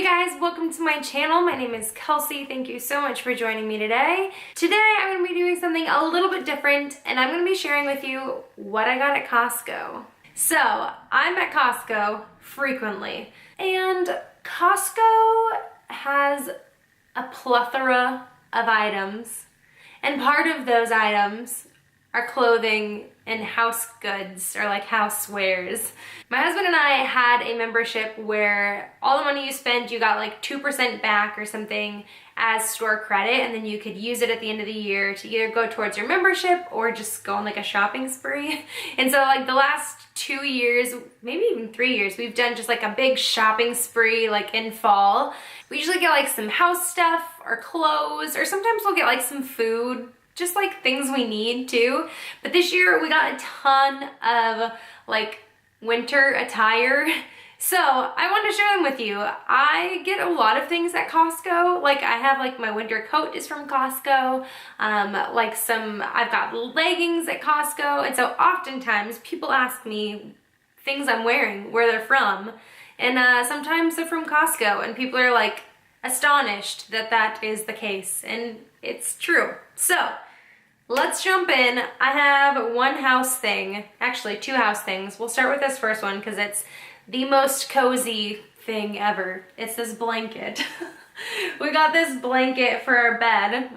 guys, welcome to my channel. My name is Kelsey. Thank you so much for joining me today. Today I'm going to be doing something a little bit different and I'm going to be sharing with you what I got at Costco. So I'm at Costco frequently and Costco has a plethora of items and part of those items are clothing and house goods or like housewares. My husband and I had a membership where all the money you spent, you got like 2% back or something as store credit, and then you could use it at the end of the year to either go towards your membership or just go on like a shopping spree. And so like the last 2 years, maybe even 3 years, we've done just like a big shopping spree like in fall. We usually get like some house stuff or clothes, or sometimes we'll get like some food, just like things we need too. But this year we got a ton of like winter attire. So I want to share them with you. I get a lot of things at Costco. Like I have like my winter coat is from Costco. I've got leggings at Costco. And so oftentimes people ask me things I'm wearing, where they're from. And sometimes they're from Costco and people are like astonished that that is the case. And it's true. So let's jump in. I have one house thing, actually two house things. We'll start with this first one because it's the most cozy thing ever. It's this blanket. We got this blanket for our bed.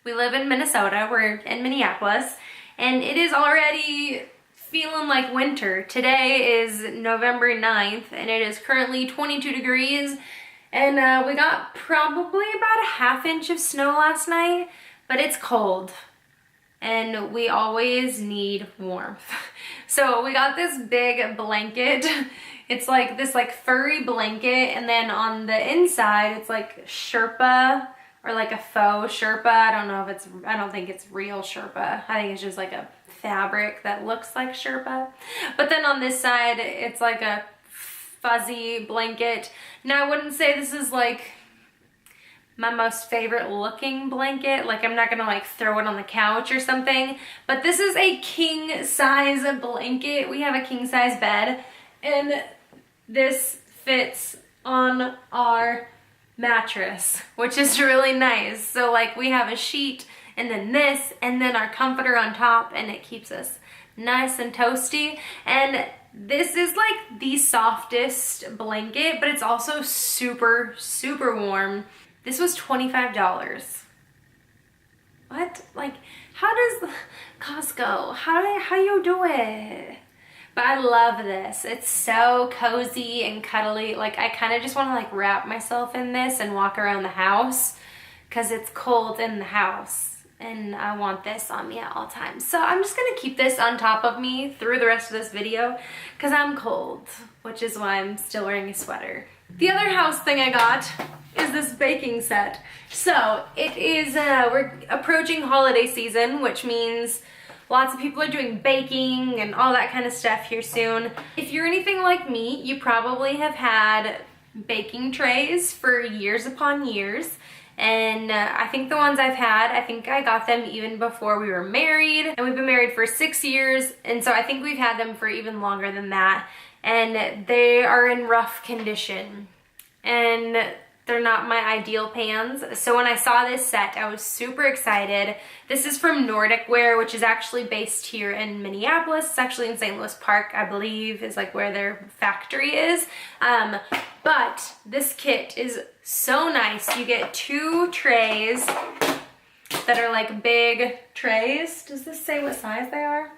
We live in Minnesota, we're in Minneapolis, and it is already feeling like winter. Today is November 9th and it is currently 22 degrees and we got probably about a ½ inch of snow last night. But it's cold and we always need warmth. So we got this big blanket. It's like this like furry blanket, and then on the inside it's like Sherpa or like a faux Sherpa. I don't think it's real Sherpa. I think it's just like a fabric that looks like Sherpa. But then on this side it's like a fuzzy blanket. Now I wouldn't say this is like my most favorite looking blanket. Like I'm not gonna like throw it on the couch or something, but this is a king size blanket. We have a king size bed and this fits on our mattress, which is really nice. So like we have a sheet and then this and then our comforter on top, and it keeps us nice and toasty. And this is like the softest blanket, but it's also super, super warm. This was $25. What? Like, how does Costco, how you do it? But I love this. It's so cozy and cuddly. Like, I kind of just want to like wrap myself in this and walk around the house because it's cold in the house. And I want this on me at all times. So I'm just gonna keep this on top of me through the rest of this video because I'm cold, which is why I'm still wearing a sweater. The other house thing I got is this baking set. So it is, we're approaching holiday season, which means lots of people are doing baking and all that kind of stuff here soon. If you're anything like me, you probably have had baking trays for years upon years. And I think the ones I've had, I think I got them even before we were married, and we've been married for 6 years, and so I think we've had them for even longer than that, and they are in rough condition and they're not my ideal pans. So when I saw this set, I was super excited. This is from Nordic, which is actually based here in Minneapolis. It's actually in St. Louis Park, I believe, is like where their factory is. But this kit is so nice. You get 2 trays that are like big trays. Does this say what size they are?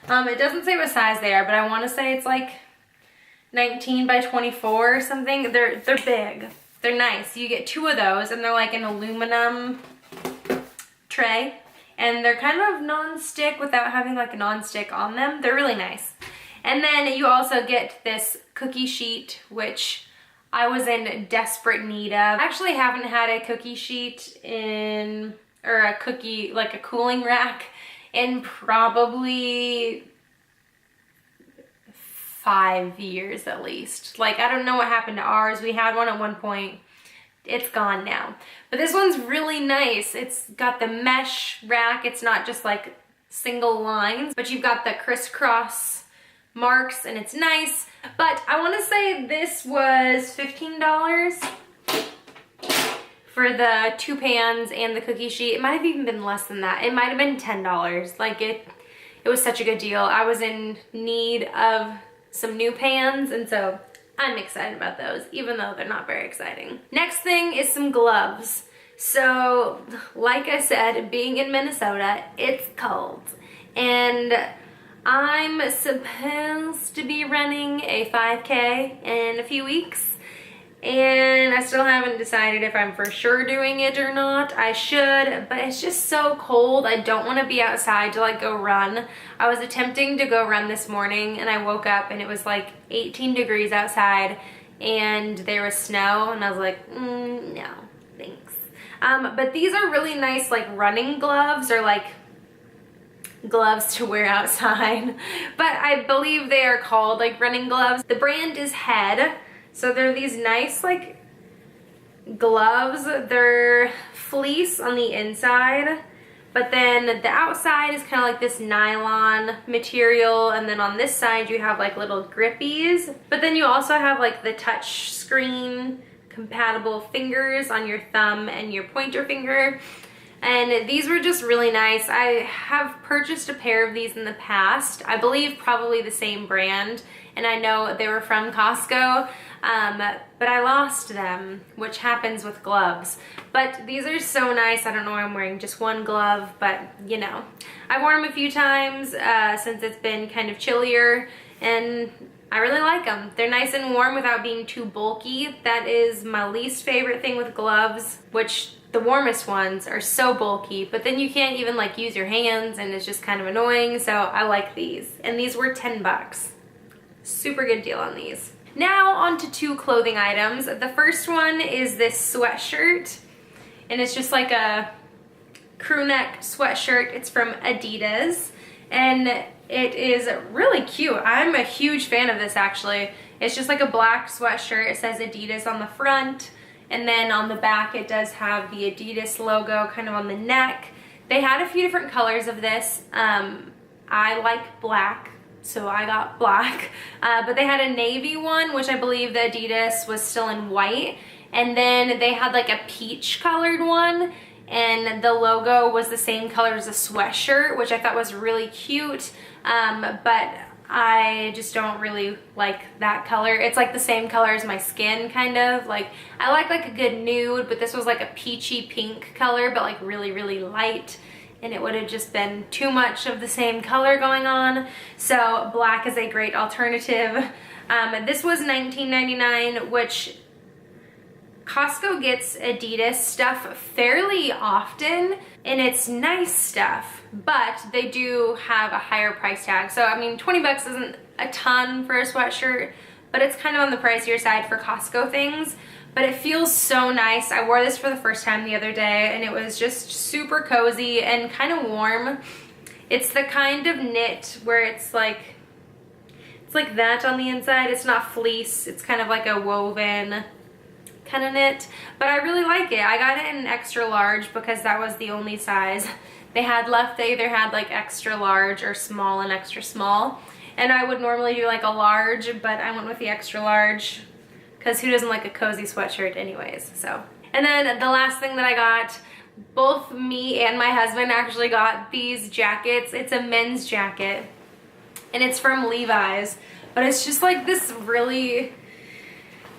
It doesn't say what size they are, but I want to say it's like 19 by 24 or something. They're big. They're nice. You get 2 of those and they're like an aluminum tray. And they're kind of non-stick without having like a non-stick on them. They're really nice. And then you also get this cookie sheet, which I was in desperate need of. I actually haven't had a cookie sheet or a cookie, like a cooling rack in probably 5 years at least. Like, I don't know what happened to ours. We had one at one point. It's gone now. But this one's really nice. It's got the mesh rack. It's not just like single lines, but you've got the crisscross marks and it's nice. But I want to say this was $15 for the 2 pans and the cookie sheet. It might have even been less than that. It might have been $10. Like it was such a good deal. I was in need of some new pans, and so I'm excited about those, even though they're not very exciting. Next thing is some gloves. So, like I said, being in Minnesota, it's cold. And I'm supposed to be running a 5K in a few weeks. And I still haven't decided if I'm for sure doing it or not. I should, but it's just so cold. I don't want to be outside to like go run. I was attempting to go run this morning and I woke up and it was like 18 degrees outside and there was snow and I was like, no, thanks. But these are really nice like running gloves or like gloves to wear outside. But I believe they are called like running gloves. The brand is Head. So they're these nice like gloves. They're fleece on the inside, but then the outside is kind of like this nylon material, and then on this side you have like little grippies, but then you also have like the touch screen compatible fingers on your thumb and your pointer finger. And these were just really nice. I have purchased a pair of these in the past. I believe probably the same brand, and I know they were from Costco, but I lost them, which happens with gloves. But these are so nice. I don't know why I'm wearing just one glove, but you know. I've worn them a few times since it's been kind of chillier, and I really like them. They're nice and warm without being too bulky. That is my least favorite thing with gloves, which the warmest ones are so bulky, but then you can't even like use your hands and it's just kind of annoying, so I like these. And these were 10 bucks. Super good deal on these. Now on to 2 clothing items. The first one is this sweatshirt, and it's just like a crew neck sweatshirt. It's from Adidas, and it is really cute. I'm a huge fan of this actually. It's just like a black sweatshirt. It says Adidas on the front, and then on the back it does have the Adidas logo kind of on the neck. They had a few different colors of this. I like black, so I got black. But they had a navy one, which I believe the Adidas was still in white. And then they had like a peach colored one, and the logo was the same color as the sweatshirt, which I thought was really cute. But I just don't really like that color. It's like the same color as my skin, kind of. Like, I like a good nude, but this was like a peachy pink color, but like really, really light. And it would have just been too much of the same color going on. So black is a great alternative. This was $19.99, which Costco gets Adidas stuff fairly often, and it's nice stuff, but they do have a higher price tag. So I mean, 20 bucks isn't a ton for a sweatshirt, but it's kind of on the pricier side for Costco things. But it feels so nice. I wore this for the first time the other day, and it was just super cozy and kind of warm. It's the kind of knit where it's like that on the inside. It's not fleece. It's kind of like a woven kind of knit, but I really like it. I got it in an extra large because that was the only size they had left. They either had like extra large or small and extra small, and I would normally do like a large, but I went with the extra large because who doesn't like a cozy sweatshirt anyways. So, and then the last thing that I got, both me and my husband actually got these jackets. It's a men's jacket, and it's from Levi's, but it's just like this really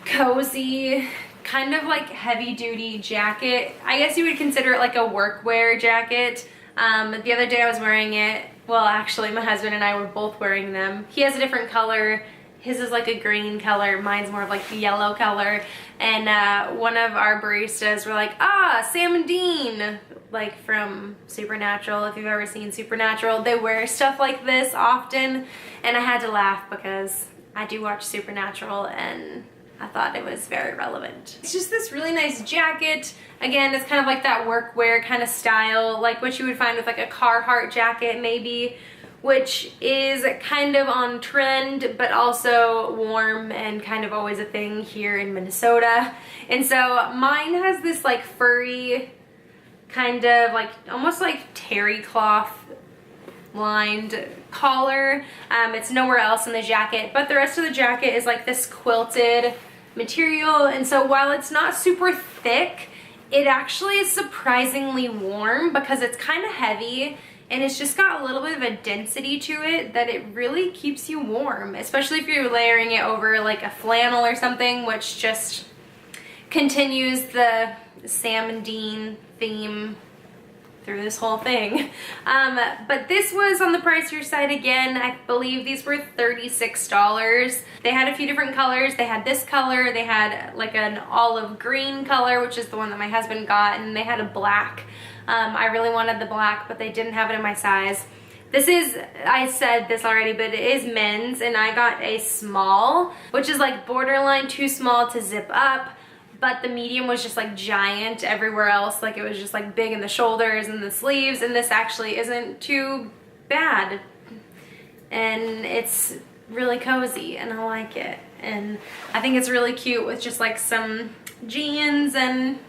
cozy, kind of like heavy duty jacket. I guess you would consider it like a workwear jacket. The other day I was wearing it. Well, actually my husband and I were both wearing them. He has a different color. His is like a green color. Mine's more of like the yellow color. And one of our baristas were like, Sam and Dean, like from Supernatural. If you've ever seen Supernatural, they wear stuff like this often. And I had to laugh because I do watch Supernatural, and I thought it was very relevant. It's just this really nice jacket. Again, it's kind of like that workwear kind of style, like what you would find with like a Carhartt jacket maybe, which is kind of on trend, but also warm and kind of always a thing here in Minnesota. And so mine has this like furry, kind of like, almost like terry cloth lined collar. It's nowhere else in the jacket, but the rest of the jacket is like this quilted material, and so while it's not super thick, it actually is surprisingly warm because it's kind of heavy and it's just got a little bit of a density to it that it really keeps you warm, especially if you're layering it over like a flannel or something, which just continues the Sam and Dean theme through this whole thing. But this was on the pricier side again. I believe these were $36. They had a few different colors. They had this color, they had like an olive green color, which is the one that my husband got, and they had a black. I really wanted the black, but they didn't have it in my size. This is, I said this already, but it is men's, and I got a small, which is like borderline too small to zip up, but the medium was just like giant everywhere else. Like it was just like big in the shoulders and the sleeves, and this actually isn't too bad. And it's really cozy and I like it. And I think it's really cute with just like some jeans and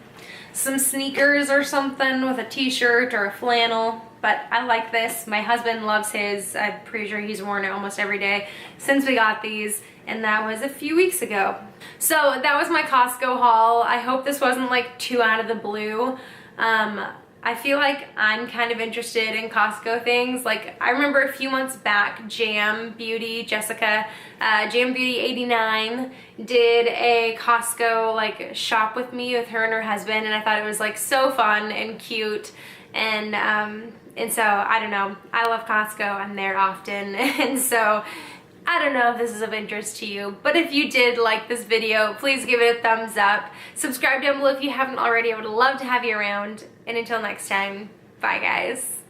some sneakers or something with a t-shirt or a flannel. But I like this. My husband loves his. I'm pretty sure he's worn it almost every day since we got these, and that was a few weeks ago. So that was my Costco haul. I hope this wasn't like too out of the blue. I feel like I'm kind of interested in Costco things. Like I remember a few months back, Jam Beauty, Jessica, Jam Beauty 89 did a Costco like shop with me with her and her husband, and I thought it was like so fun and cute. And so I don't know, I love Costco, I'm there often, and so I don't know if this is of interest to you, but if you did like this video, please give it a thumbs up. Subscribe down below if you haven't already. I would love to have you around. And until next time, bye guys.